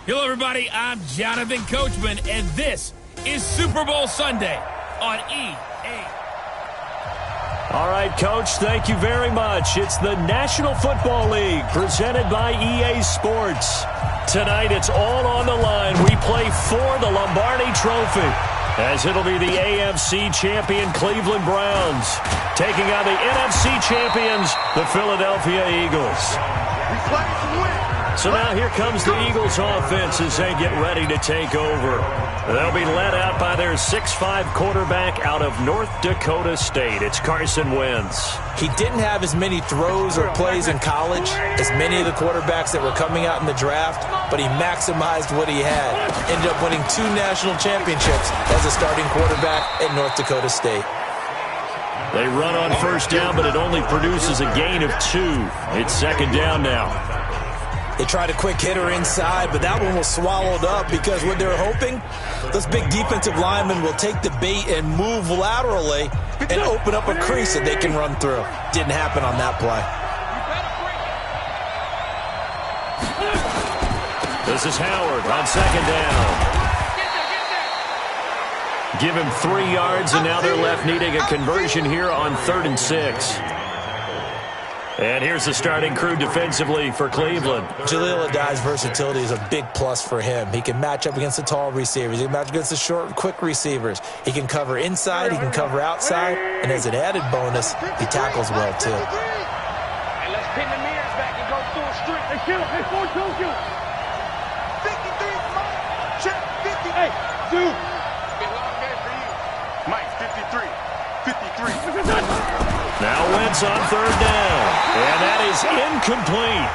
Hello, everybody. I'm Jonathan Coachman, and this is Super Bowl Sunday on EA. All right, Coach, thank you very much. It's the National Football League presented by EA Sports. Tonight, it's all on the line. We play for the Lombardi Trophy, as it'll be the AFC champion Cleveland Browns taking on the NFC champions, the Philadelphia Eagles. We play to win. So now here comes the Eagles offense as they get ready to take over. They'll be led out by their 6'5" quarterback out of North Dakota State. It's Carson Wentz. He didn't have as many throws or plays in college as many of the quarterbacks that were coming out in the draft, but he maximized what he had. Ended up winning 2 national championships as a starting quarterback at North Dakota State. They run on first down, but it only produces a gain of 2. It's second down now. They tried a quick hitter inside, but that one was swallowed up because what they're hoping, those big defensive linemen will take the bait and move laterally and open up a crease that they can run through. Didn't happen on that play. This is Howard on second down. Give him 3 yards, and now they're left needing a conversion here on 3rd and 6. And here's the starting crew defensively for Cleveland. Jaleel Adai's versatility is a big plus for him. He can match up against the tall receivers. He can match against the short, quick receivers. He can cover inside. He can cover outside. And as an added bonus, he tackles well, too. And let's pin the mirrors back and go full strength. Hey, kill him. Hey, 4-2. 53, check, 50. Hey, dude. Been a long game for you. Mike, 53. 53. Now Wentz on 3rd down, and that is incomplete.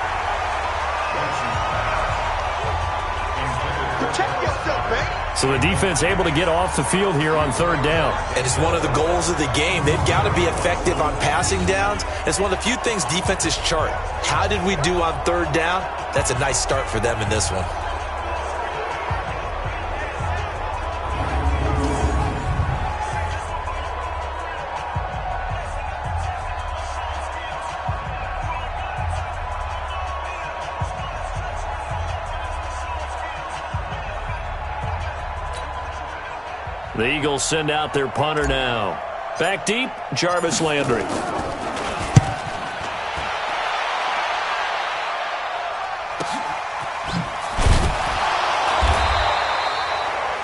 Protect yourself, man. So the defense able to get off the field here on 3rd down. And it's one of the goals of the game. They've got to be effective on passing downs. It's one of the few things defenses chart. How did we do on 3rd down? That's a nice start for them in this one. The Eagles send out their punter now. Back deep, Jarvis Landry.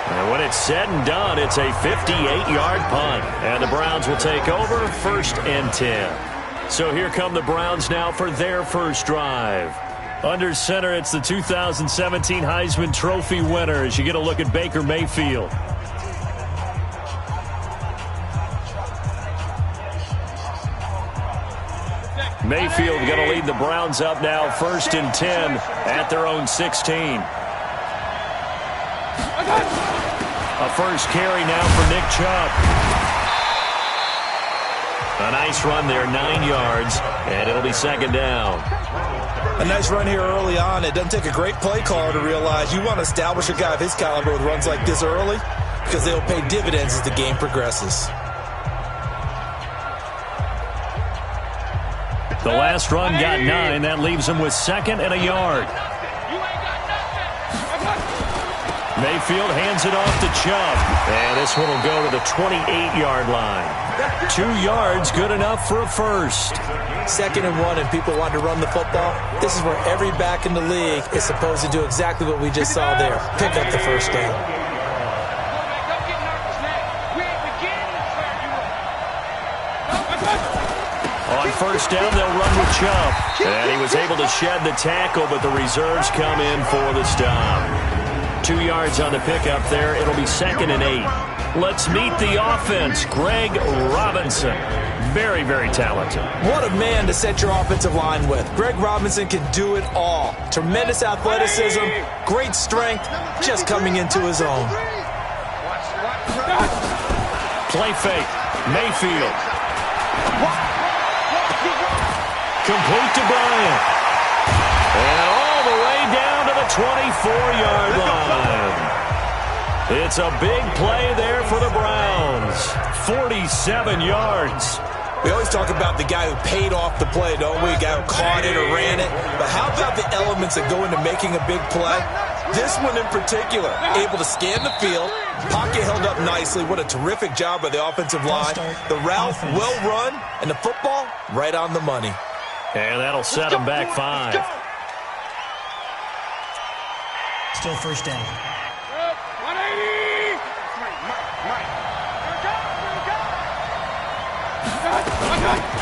And when it's said and done, it's a 58-yard punt. And the Browns will take over 1st and 10. So here come the Browns now for their first drive. Under center, it's the 2017 Heisman Trophy winner as you get a look at Baker Mayfield. Mayfield going to lead the Browns up now 1st and 10 at their own 16. A first carry now for Nick Chubb. A nice run there, 9 yards, and it'll be 2nd down. A nice run here early on. It doesn't take a great play caller to realize you want to establish a guy of his caliber with runs like this early because they'll pay dividends as the game progresses. The last run got 9. That leaves him with 2nd and a yard. Mayfield hands it off to Chubb. And this one will go to the 28-yard line. 2 yards, good enough for a first. 2nd and 1, and people want to run the football. This is where every back in the league is supposed to do exactly what we just saw there. Pick up the first down. On first down, they'll run with Chubb. And he was able to shed the tackle, but the reserves come in for the stop. 2 yards on the pickup there. It'll be 2nd and 8. Let's meet the offense. Greg Robinson. Very, very talented. What a man to set your offensive line with. Greg Robinson can do it all. Tremendous athleticism, great strength, just coming into his own. Play fake. Mayfield. Complete to Bryant. And all the way down to the 24-yard line. It's a big play there for the Browns. 47 yards. We always talk about the guy who paid off the play, don't we? The guy who caught it or ran it. But how about the elements that go into making a big play? This one in particular, able to scan the field, pocket held up nicely. What a terrific job by the offensive line. The route well run, and the football right on the money. And that'll set them back 5. Still first down. 180!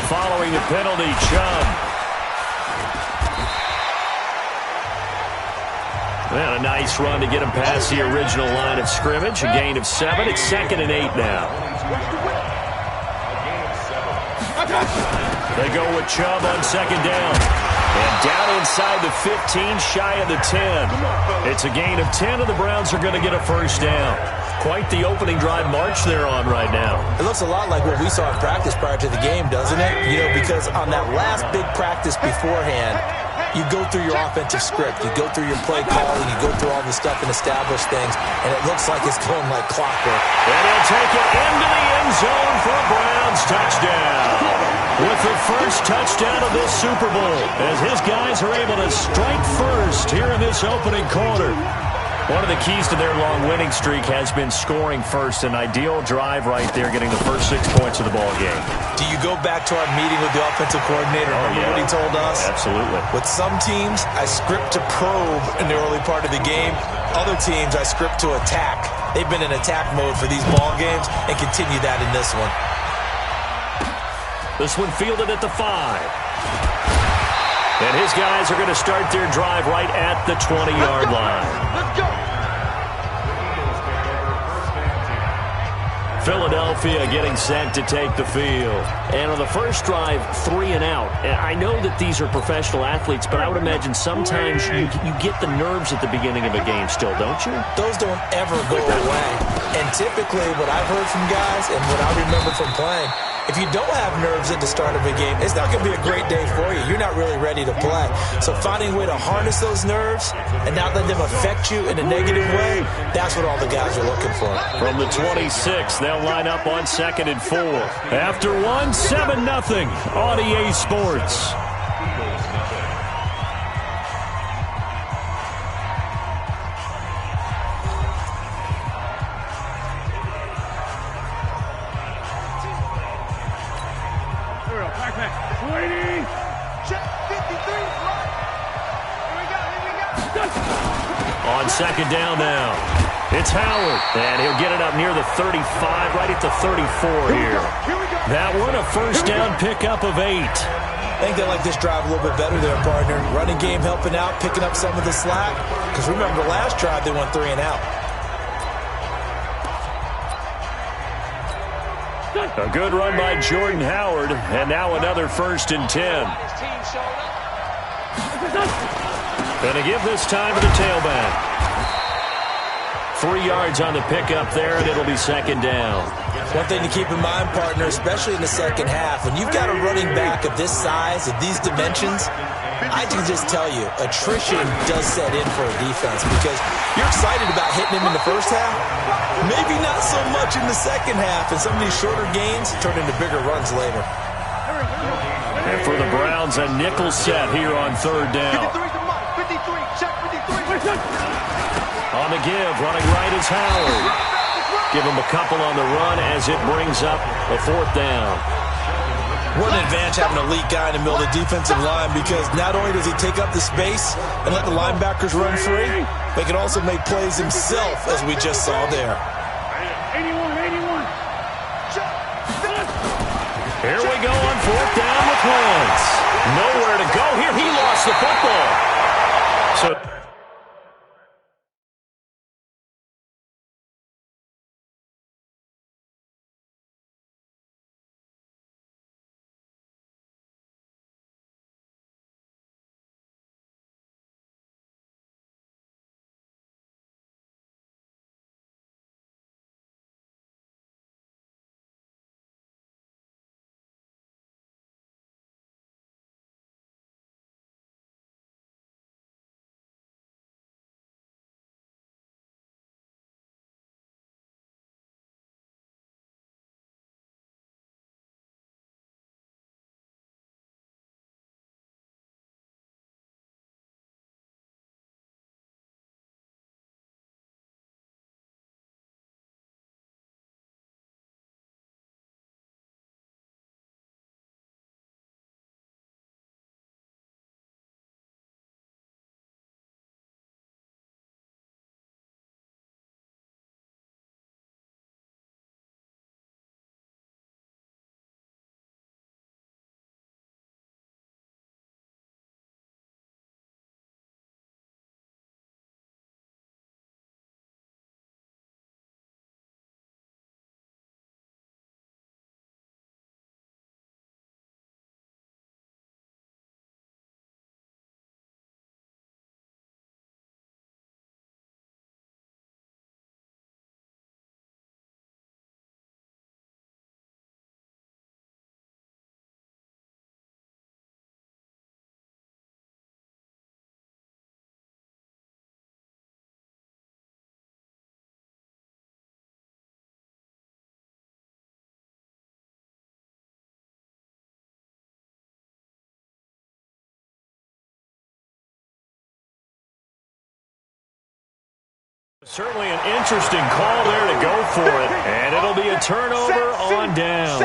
Following the penalty, Chubb. And a nice run to get him past the original line of scrimmage. A gain of 7. It's 2nd and 8 now. They go with Chubb on 2nd down. And down inside the 15, shy of the 10. It's a gain of 10, and the Browns are going to get a first down. Quite the opening drive march they're on right now. It looks a lot like what we saw in practice prior to the game, doesn't it? You know, because on that last big practice beforehand, you go through your offensive script. You go through your play calling. You go through all the stuff and establish things, and it looks like it's going like clockwork. And he'll take it into the end zone for a Browns touchdown. With the first touchdown of this Super Bowl, as his guys are able to strike first here in this opening quarter. One of the keys to their long winning streak has been scoring first. An ideal drive right there, getting the first 6 points of the ball game. Do you go back to our meeting with the offensive coordinator? Remember what he told us? Absolutely. With some teams, I script to probe in the early part of the game. Other teams, I script to attack. They've been in attack mode for these ball games and continue that in this one. This one fielded at the 5. And his guys are going to start their drive right at the 20-yard line. Let's go! Philadelphia getting set to take the field. And on the first drive, 3 and out. I know that these are professional athletes, but I would imagine sometimes you get the nerves at the beginning of a game still, don't you? Those don't ever go away. And typically what I've heard from guys and what I remember from playing, if you don't have nerves at the start of a game, it's not going to be a great day for you. You're not really ready to play. So finding a way to harness those nerves and not let them affect you in a negative way, that's what all the guys are looking for. From the 26, they'll line up on 2nd and 4. After 1, 7-0 on EA Sports. On 2nd down now, it's Howard, and he'll get it up near the 35, right at the 34 here. That one, a first down pickup of 8. I think they like this drive a little bit better there, partner. Running game helping out, picking up some of the slack. Because remember, last drive they went 3 and out. A good run by Jordan Howard, and now another 1st and 10. Gonna give this time to the tailback. 3 yards on the pickup there, and it'll be 2nd down. One thing to keep in mind, partner, especially in the second half, when you've got a running back of this size, of these dimensions, I can just tell you, attrition does set in for a defense because you're excited about hitting him in the first half, maybe not so much in the second half, and some of these shorter gains turn into bigger runs later. And for the Browns, a nickel set here on 3rd down. 53, check 53. On the give, running right is Howard. Give him a couple on the run as it brings up a 4th down. What an advantage having an elite guy in the middle of the defensive line because not only does he take up the space and let the linebackers run free, but he can also make plays himself, as we just saw there. 81. Here we go on 4th down with Wentz. Nowhere to go here. He lost the football. So Certainly an interesting call there to go for it, and it'll be a turnover on downs.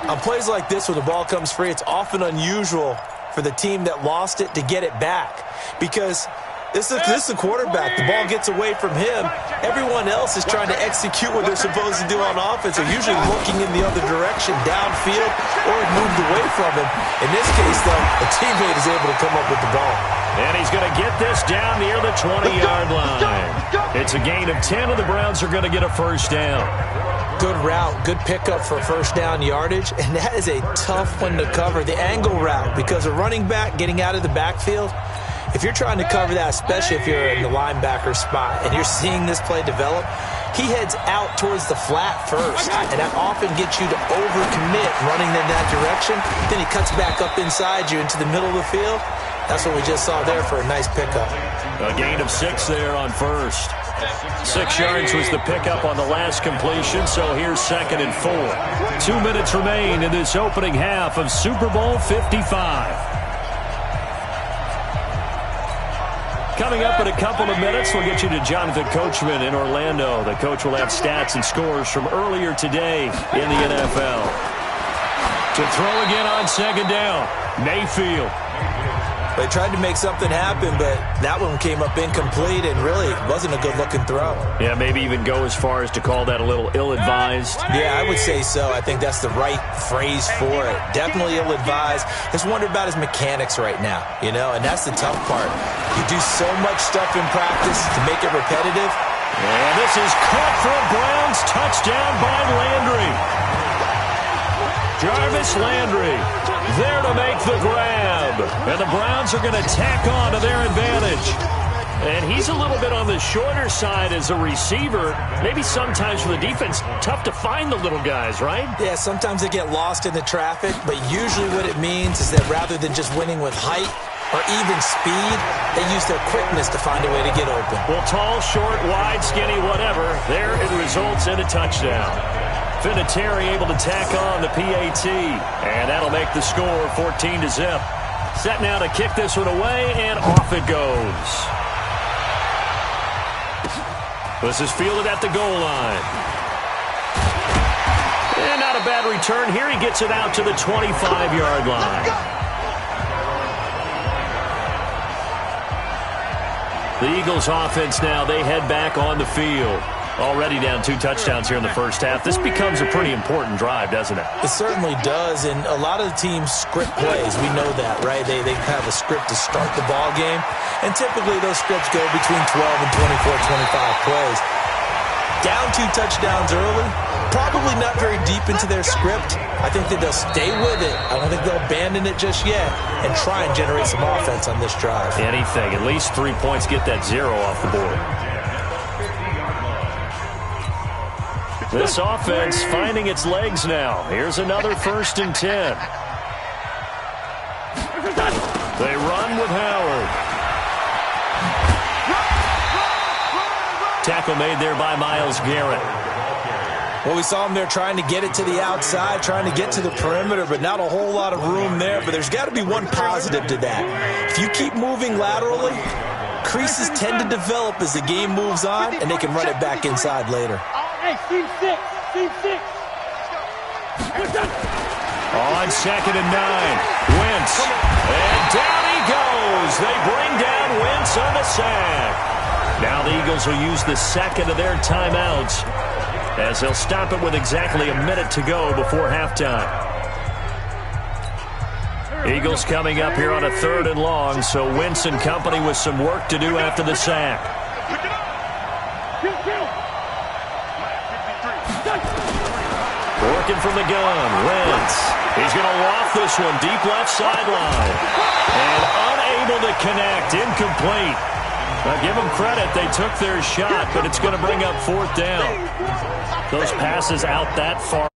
On plays like this where the ball comes free, it's often unusual for the team that lost it to get it back because this is the quarterback. The ball gets away from him. Everyone else is trying to execute what they're supposed to do on offense. They're usually looking in the other direction, downfield, or moved away from him. In this case, though, a teammate is able to come up with the ball. And he's going to get this down near the 20-yard line. It's a gain of 10, and the Browns are going to get a first down. Good route, good pickup for first down yardage, and that is a tough one to cover. The angle route, because a running back getting out of the backfield, if you're trying to cover that, especially if you're in the linebacker spot and you're seeing this play develop, he heads out towards the flat first, and that often gets you to overcommit running in that direction. Then he cuts back up inside you into the middle of the field. That's what we just saw there for a nice pickup. A gain of 6 there on first. 6 yards was the pickup on the last completion, so here's 2nd and 4. 2 minutes remain in this opening half of Super Bowl 55. Coming up in a couple of minutes, we'll get you to Jonathan Coachman in Orlando. The coach will have stats and scores from earlier today in the NFL. To throw again on 2nd down, Mayfield. They tried to make something happen, but that one came up incomplete and really wasn't a good-looking throw. Yeah, maybe even go as far as to call that a little ill-advised. Yeah, I would say so. I think that's the right phrase for it. Definitely ill-advised. Just wonder about his mechanics right now, and that's the tough part. You do so much stuff in practice to make it repetitive. And this is caught for a Browns touchdown by Landry. Jarvis Landry there to make the grab. And the Browns are going to tack on to their advantage. And he's a little bit on the shorter side as a receiver. Maybe sometimes for the defense, tough to find the little guys, right? Yeah, sometimes they get lost in the traffic, but usually what it means is that rather than just winning with height or even speed, they use their quickness to find a way to get open. Well, tall, short, wide, skinny, whatever, there it results in a touchdown. Vinatieri able to tack on the PAT, and that'll make the score 14-0. Set now to kick this one away, and off it goes. This is fielded at the goal line. And not a bad return here. He gets it out to the 25-yard line. The Eagles offense now, they head back on the field. Already down 2 touchdowns here in the first half. This becomes a pretty important drive, doesn't it? It certainly does, and a lot of the teams script plays. We know that, right? They have a script to start the ball game, and typically those scripts go between 12 and 24, 25 plays. Down 2 touchdowns early, probably not very deep into their script. I think that they'll stay with it. I don't think they'll abandon it just yet and try and generate some offense on this drive. Anything. At least 3 points, get that 0 off the board. This offense finding its legs now. Here's another 1st and 10. They run with Howard. Tackle made there by Myles Garrett. Well, we saw him there trying to get it to the outside, trying to get to the perimeter, but not a whole lot of room there. But there's got to be one positive to that. If you keep moving laterally, creases tend to develop as the game moves on, and they can run it back inside later. Hey, team 6. On 2nd and 9, Wentz. And down he goes. They bring down Wentz on the sack. Now the Eagles will use the 2nd of their timeouts as they'll stop it with exactly a minute to go before halftime. Eagles coming up here on a 3rd and long, so Wentz and company with some work to do after the sack. Working from the gun, Wentz. He's going to loft this one deep left sideline. And unable to connect, incomplete. Now give them credit, they took their shot, but it's going to bring up 4th down. Those passes out that far.